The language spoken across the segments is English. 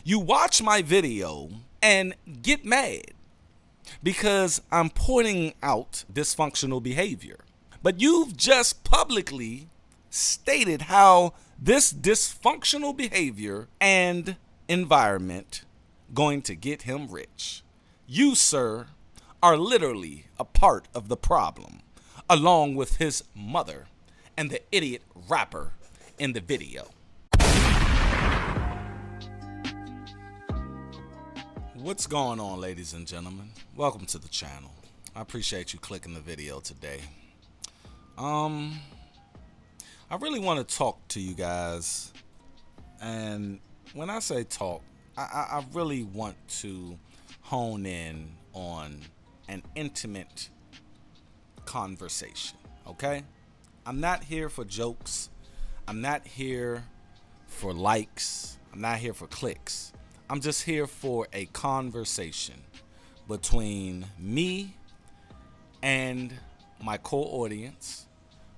You watch my video and get mad because I'm pointing out dysfunctional behavior. But you've just publicly stated how this dysfunctional behavior and environment going to get him rich. You, sir, are literally a part of the problem, along with his mother and the idiot rapper in the video. What's going on, ladies and gentlemen? Welcome to the channel. I appreciate you clicking the video today. I really want to talk to you guys, and when I say talk, I really want to hone in on an intimate conversation, okay? I'm not here for jokes. I'm not here for likes. I'm not here for clicks. I'm just here for a conversation between me and my core audience,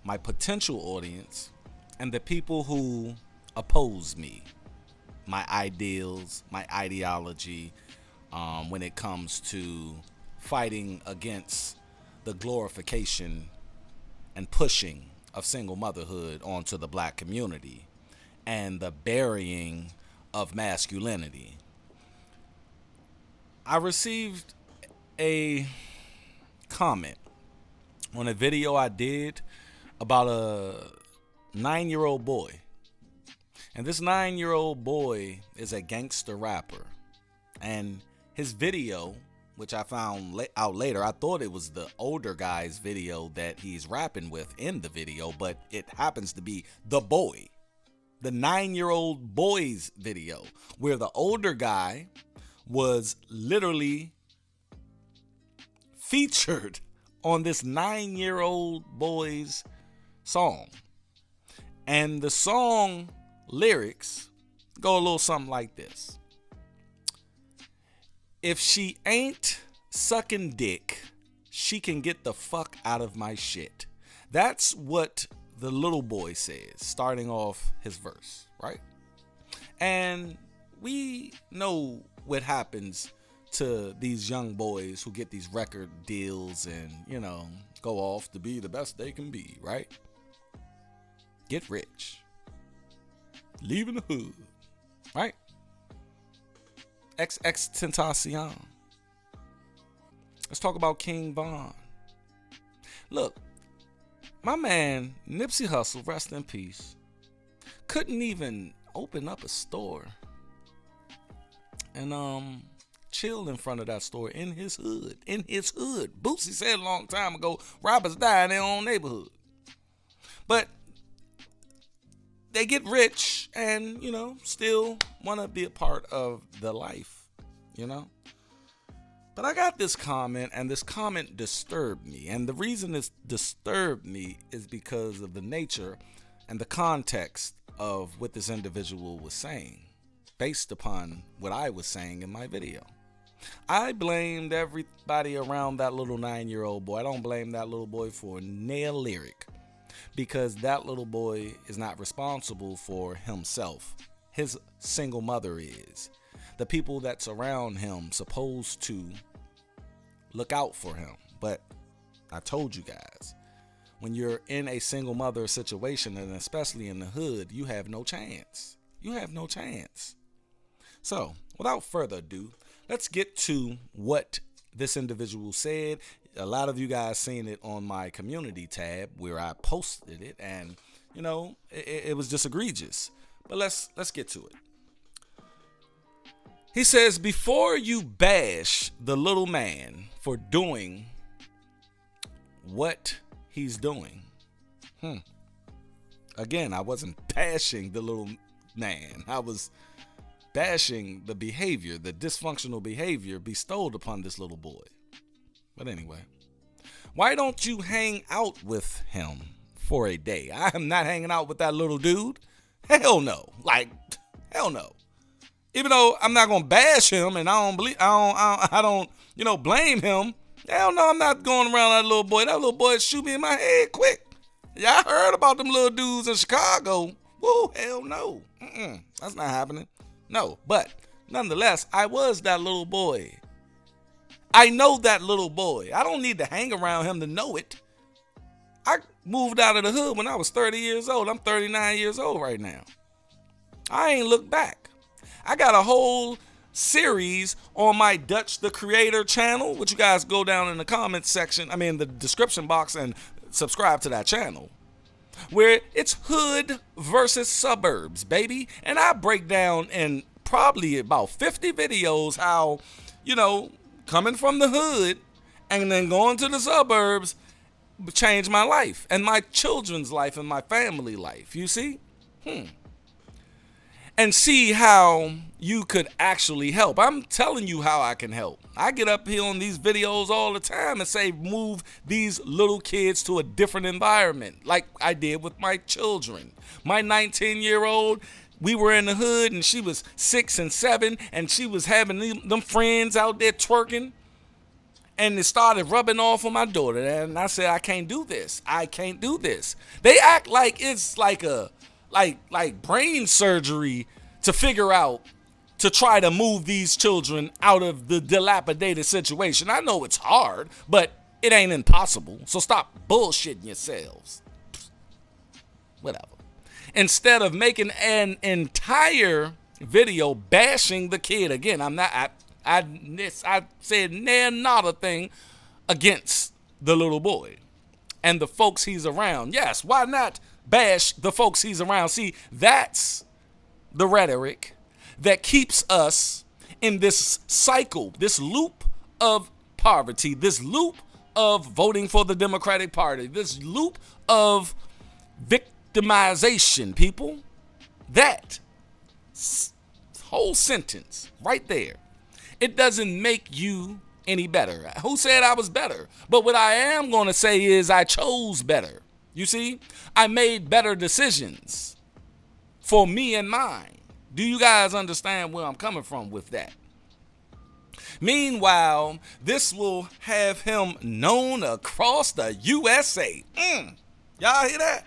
my potential audience, and the people who oppose me, my ideals, my ideology, when it comes to fighting against the glorification and pushing of single motherhood onto the black community and the burying of masculinity. I received a comment on a video I did about a 9-year-old boy. And this 9-year-old boy is a gangster rapper. And his video, which I found out later, I thought it was the older guy's video that he's rapping with in the video, but it happens to be the boy. The 9-year-old boy's video, where the older guy was literally featured on this 9-year-old boy's song. And the song lyrics go a little something like this. If she ain't sucking dick, she can get the fuck out of my shit. That's what the little boy says, starting off his verse, right? And we know what happens to these young boys who get these record deals and, go off to be the best they can be, right? Get rich. Leaving the hood, right? XXXTentacion. Let's talk about King Von. Look, my man Nipsey Hussle, rest in peace, couldn't even open up a store and chill in front of that store in his hood. Boosie said a long time ago, robbers die in their own neighborhood. But they get rich and, still want to be a part of the life, But I got this comment, and this comment disturbed me. And the reason it disturbed me is because of the nature and the context of what this individual was saying, based upon what I was saying in my video. I blamed everybody around that little 9-year-old boy. I don't blame that little boy for a nail lyric, because that little boy is not responsible for himself. His single mother is. The people that's around him supposed to look out for him. But I told you guys, when you're in a single mother situation, and especially in the hood, you have no chance. You have no chance. So, without further ado, let's get to what this individual said. A lot of you guys seen it on my community tab where I posted it, and it was just egregious. But let's get to it. He says, before you bash the little man for doing what he's doing. Again, I wasn't bashing the little man. I was bashing the behavior, the dysfunctional behavior bestowed upon this little boy. But anyway, why don't you hang out with him for a day? I am not hanging out with that little dude. Hell no. Hell no. Even though I'm not gonna bash him, and I don't blame him. Hell no, I'm not going around that little boy. That little boy shoot me in my head quick. Yeah, I heard about them little dudes in Chicago. Woo, hell no. That's not happening. No, but Nonetheless, I was that little boy. I know that little boy. I don't need to hang around him to know it. I moved out of the hood when I was 30 years old. I'm 39 years old right now. I ain't looked back. I got a whole series on my Dutch the Creator channel, which you guys go down in the comments section, the description box, and subscribe to that channel, where it's hood versus suburbs, baby. And I break down in probably about 50 videos how, coming from the hood and then going to the suburbs changed my life and my children's life and my family life. You see? And see how you could actually help. I'm telling you how I can help. I get up here on these videos all the time and say, move these little kids to a different environment, like I did with my children. My 19-year-old, we were in the hood and she was 6 and 7 and she was having them friends out there twerking. And it started rubbing off on my daughter. And I said, I can't do this. I can't do this. They act like it's like brain surgery to figure out, to try to move these children out of the dilapidated situation. I know it's hard, but it ain't impossible. So stop bullshitting yourselves. Whatever. Instead of making an entire video bashing the kid, again, I said not a thing against the little boy and the folks he's around. Yes, why not bash the folks he's around? See, that's the rhetoric that keeps us in this cycle, this loop of poverty, this loop of voting for the Democratic Party, this loop of victimization, people. That whole sentence right there, it doesn't make you any better. Who said I was better? But what I am going to say is I chose better. You see, I made better decisions for me and mine. Do you guys understand where I'm coming from with that? Meanwhile, this will have him known across the USA. Y'all hear that?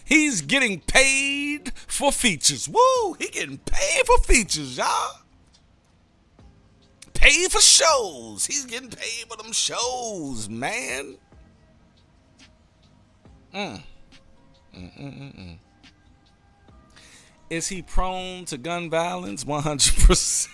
He's getting paid for features. Woo! He getting paid for features, y'all. Paid for shows. He's getting paid for them shows, man. Is he prone to gun violence? 100%.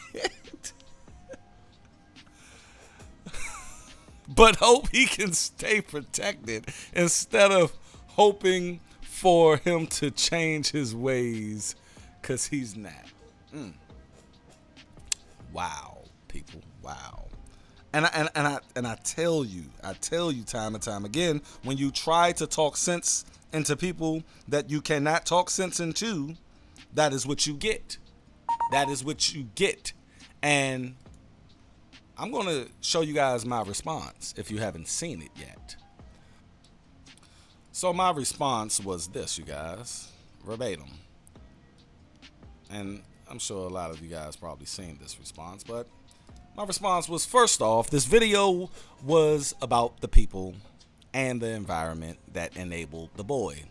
But hope he can stay protected instead of hoping for him to change his ways, because he's not. Wow, people, wow. And I tell you time and time again, when you try to talk sense into people that you cannot talk sense into, that is what you get. That is what you get. And I'm going to show you guys my response if you haven't seen it yet. So my response was this, you guys, verbatim. And I'm sure a lot of you guys probably seen this response, but my response was, first off, this video was about the people and the environment that enabled the boy.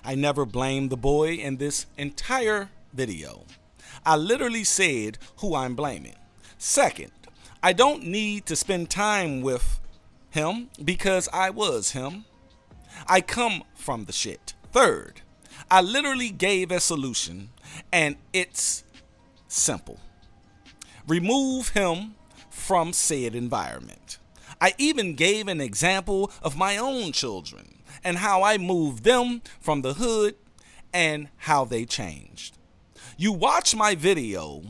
I never blamed the boy in this entire video. I literally said who I'm blaming. Second, I don't need to spend time with him because I was him. I come from the shit. Third, I literally gave a solution, and it's simple. Remove him from said environment. I even gave an example of my own children and how I moved them from the hood and how they changed. You watch my video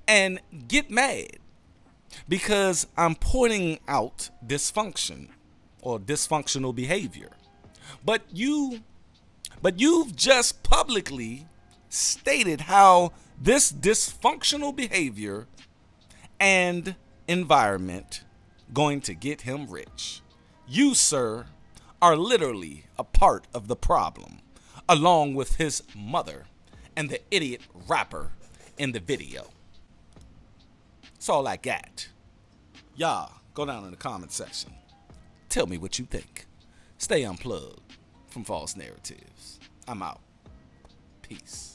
and get mad because I'm pointing out dysfunction or dysfunctional behavior. But you've just publicly stated how this dysfunctional behavior and environment going to get him rich. You, sir, are literally a part of the problem, along with his mother and the idiot rapper in the video. That's all I got. Y'all, go down in the comment section. Tell me what you think. Stay unplugged from false narratives. I'm out. Peace.